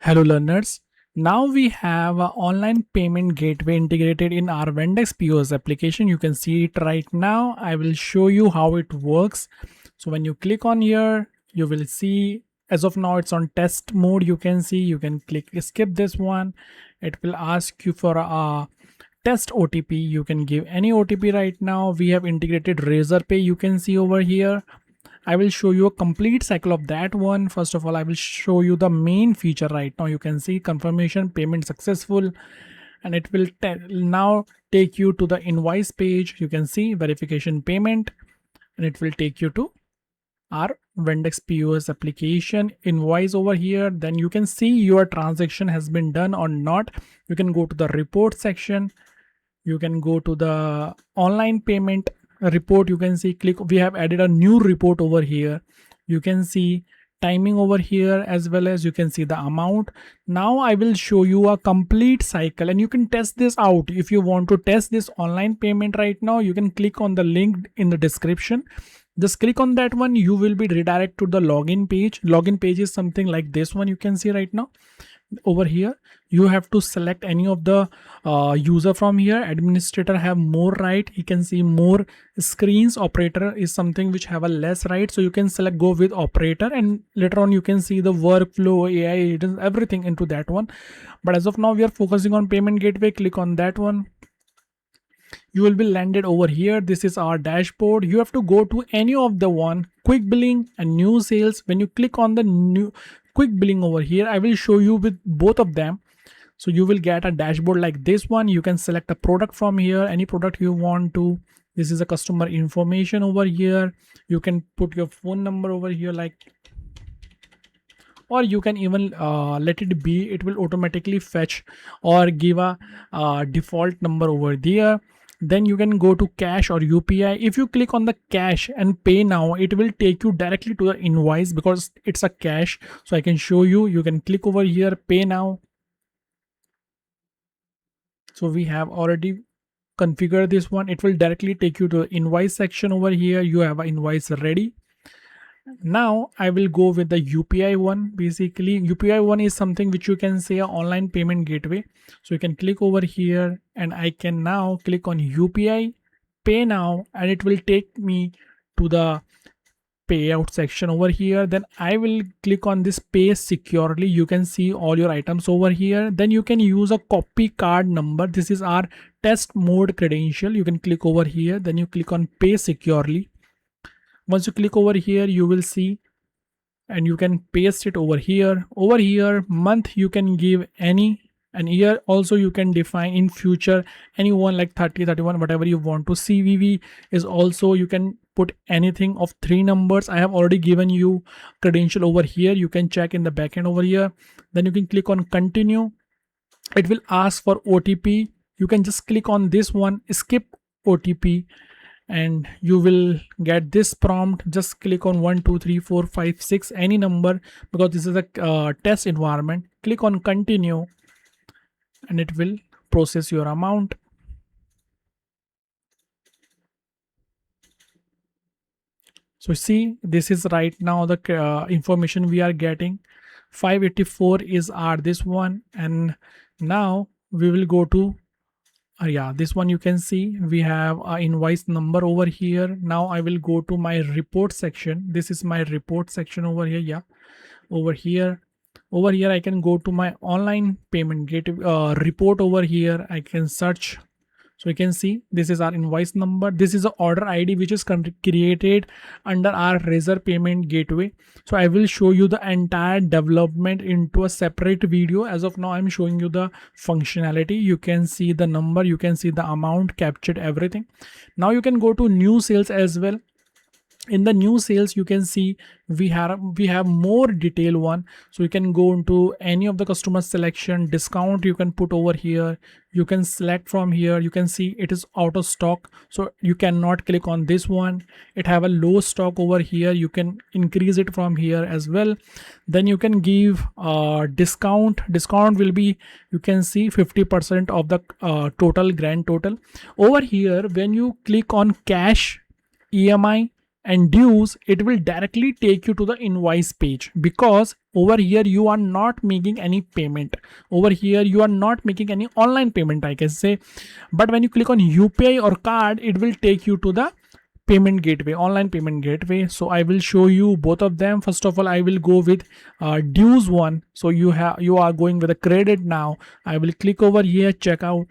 Hello learners. Now we have an online payment gateway integrated in our Vendix POS application. You can see it right now. I will show you how it works. So when you click on here, you will see as of now it's on test mode. You can see you can click skip this one. It will ask you for a test OTP. You can give any OTP right now. We have integrated Razorpay. You can see over here. I will show you a complete cycle of that one. First of all, I will show you the main feature right now. You can see confirmation payment successful, and it will now take you to the invoice page. You can see verification payment, and it will take you to our Vendix POS application invoice over here. Then you can see your transaction has been done or not. You can go to the report section. You can go to the online payment report. You can see click, we have added a new report over here. You can see timing over here, as well as you can see the amount. Now I will show you a complete cycle, and you can test this out. If you want to test this online payment right now, you can click on the link in the description. Just click on that one. You will be redirected to the login page. Login page is something like this one. You can see right now over here. You have to select any of the user from here. Administrator have more right. You can see more screens. Operator is something which have a less right. So you can select go with operator, and later on you can see the workflow, AI, everything into that one. But as of now we are focusing on payment gateway. Click on that one. You will be landed over here. This is our dashboard. You have to go to any of the one, quick billing and new sales. When you click on the new quick billing over here, I will show you with both of them. So you will get a dashboard like this one. You can select a product from here, any product you want to. This is a customer information over here. You can put your phone number over here, like, or you can even let it be. It will automatically fetch or give a default number over there. Then you can go to cash or UPI. If you click on the cash and pay now, it will take you directly to the invoice because it's a cash. So I can show you. You can click over here, pay now. So we have already configured this one. It will directly take you to the invoice section over here. You have an invoice ready. Now I will go with the UPI one. Basically UPI one is something which you can say an online payment gateway. So you can click over here, and I can now click on UPI pay now, and it will take me to the payout section over here. Then I will click on this pay securely. You can see all your items over here. Then you can use a copy card number. This is our test mode credential. You can click over here. Then you click on pay securely. Once you click over here, you will see, and you can paste it over here. Over here, month you can give any, and year also you can define in future anyone, like 30, 31, whatever you want to. CVV is also, you can put anything of 3 numbers. I have already given you credential over here. You can check in the backend over here. Then you can click on continue. It will ask for OTP. You can just click on this one, skip OTP, and you will get this prompt. Just click on 1 2 3 4 5 6 any number, because this is a test environment. Click on continue, and it will process your amount. So see, this is right now the information we are getting. 584 is our this one, and now we will go to yeah, this one. You can see we have a invoice number over here. Now I will go to my report section. This is my report section over here. Yeah, over here I can go to my online payment gateway report over here. I can search. So you can see this is our invoice number. This is the order ID which is created under our Razor Payment Gateway. So I will show you the entire development into a separate video. As of now, I'm showing you the functionality. You can see the number, you can see the amount captured, everything. Now you can go to new sales as well. In the new sales, you can see we have more detailed one. So you can go into any of the customer selection. Discount you can put over here. You can select from here. You can see it is out of stock, so you cannot click on this one. It have a low stock over here. You can increase it from here as well. Then you can give discount. Discount will be, you can see 50% of the total grand total over here. When you click on cash, EMI and dues, it will directly take you to the invoice page, because over here you are not making any payment. Over here you are not making any online payment, I can say. But when you click on UPI or card, it will take you to the payment gateway, online payment gateway. So I will show you both of them. First of all, I will go with dues one. So you are going with a credit. Now I will click over here, checkout.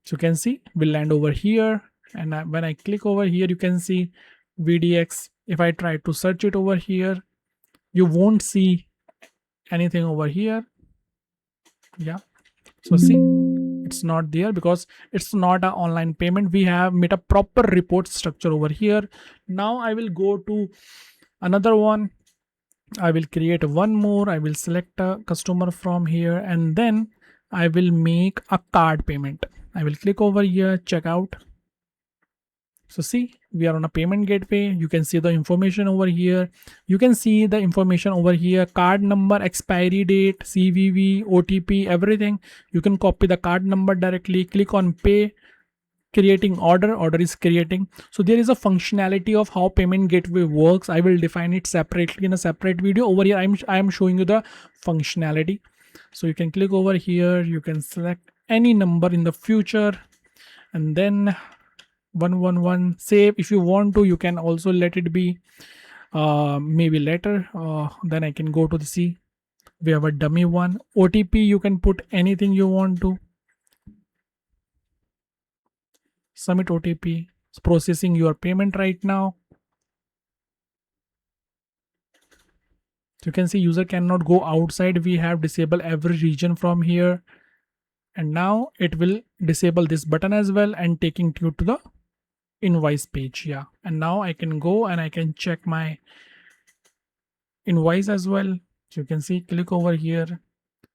So you can see we'll land over here, and when I click over here, you can see VDX. If I try to search it over here, you won't see anything over here. Yeah, so see, it's not there because it's not an online payment. We have made a proper report structure over here. Now I will go to another one. I will create one more. I will select a customer from here, and then I will make a card payment. I will click over here, checkout. So see, we are on a payment gateway. You can see the information over here. You can see the information over here, card number, expiry date, CVV, OTP, everything. You can copy the card number directly, click on pay, creating order is creating. So there is a functionality of how payment gateway works. I will define it separately in a separate video. Over here I am showing you the functionality. So you can click over here, you can select any number in the future, and then 111 save. If you want to, you can also let it be maybe later. Then I can go to the C. We have a dummy one. OTP, you can put anything you want to. Submit OTP. It's processing your payment right now. So you can see user cannot go outside. We have disabled every region from here, and now it will disable this button as well and taking you to the invoice page. Yeah, and now I can go and I can check my invoice as well. So you can see, click over here.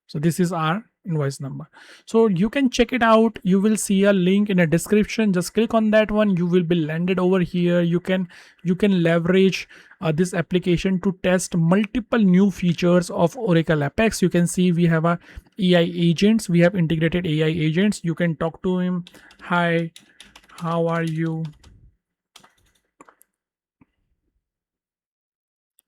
So this is our invoice number. So you can check it out. You will see a link in a description. Just click on that one. You will be landed over here. You can leverage this application to test multiple new features of Oracle Apex. You can see we have a AI agents. We have integrated AI agents. You can talk to him. Hi, how are you?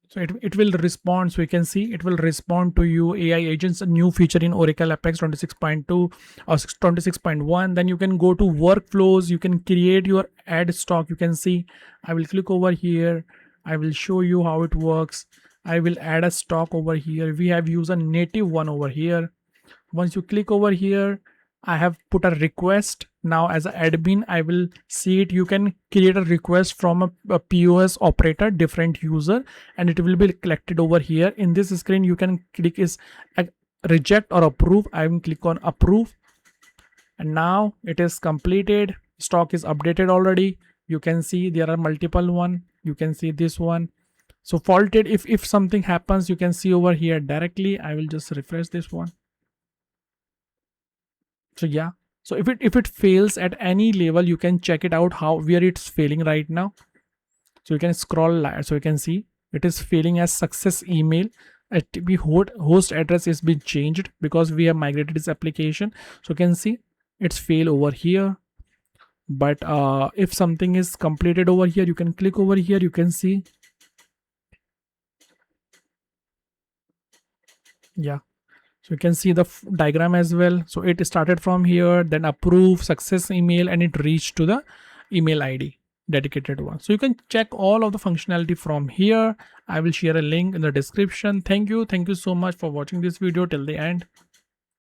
So it will respond. So you can see it will respond to you. AI agents, a new feature in Oracle Apex 26.2 or 26.1. Then you can go to workflows. You can create your ad stock. You can see, I will click over here. I will show you how it works. I will add a stock over here. We have used a native one over here. Once you click over here, I have put a request. Now as an admin, I will see it. You can create a request from a POS operator, different user, and it will be collected over here. In this screen, you can click is reject or approve. I will click on approve, and now it is completed. Stock is updated already. You can see there are multiple one. You can see this one. So faulted, if something happens, you can see over here directly. I will just refresh this one. So yeah, so if it fails at any level, you can check it out where it's failing right now. So you can scroll, so you can see it is failing as success email. Host address is being changed because we have migrated this application. So you can see it's fail over here. But if something is completed over here, you can click over here. You can see, yeah. So you can see the diagram as well. So it started from here, then approve, success email, and it reached to the email ID, dedicated one. So you can check all of the functionality from here. I will share a link in the description. Thank you so much for watching this video till the end.